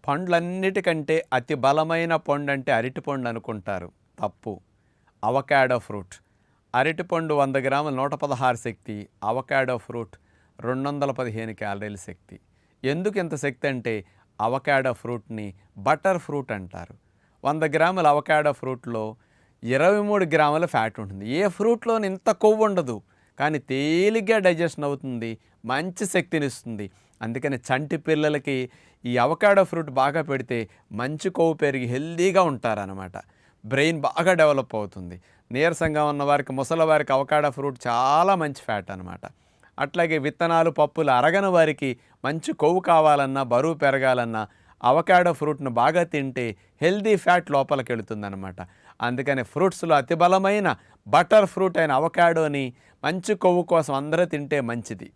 పండ్లన్నిటికంటే అతి బలమైన పండు అంటే అరటిపండు అనుకుంటారు. తప్పు. Avocado fruit. అరటిపండు 100 గ్రాములు 116 శక్తి, అవకాడో ఫ్రూట్ 215 క్యాలరీల శక్తి. ఎందుకు ఇంత శక్తి అంటే అవకాడో ఫ్రూట్ని బటర్ ఫ్రూట్ అంటారు. 100 గ్రాముల అవకాడో ఫ్రూట్లో 23 గ్రాముల ఫ్యాట్ ఉంటుంది. ఏ ఫ్రూట్లోని ఇంత కొవ్వు ఉండదు, కానీ తేలిగ్గా డైజెషన్ అవుతుంది, మంచి శక్తినిస్తుంది. అందుకని చంటి పిల్లలకి ఈ అవకాడో ఫ్రూట్ బాగా పెడితే మంచి కొవ్వు పెరిగి హెల్దీగా ఉంటారనమాట. బ్రెయిన్ బాగా డెవలప్ అవుతుంది. నీరసంగా ఉన్న వారికి, ముసలి వారికి అవకాడో ఫ్రూట్ చాలా మంచి ఫ్యాట్ అనమాట. అట్లాగే విత్తనాలు, పప్పులు అరగని వారికి మంచి కొవ్వు కావాలన్నా, బరువు పెరగాలన్నా అవకాడో ఫ్రూట్ను బాగా తింటే హెల్దీ ఫ్యాట్ లోపలికి వెళుతుందనమాట. అందుకని ఫ్రూట్స్లో అతి బలమైన బటర్ ఫ్రూట్ అయిన అవకాడోని మంచి కొవ్వు కోసం అందరూ తింటే మంచిది.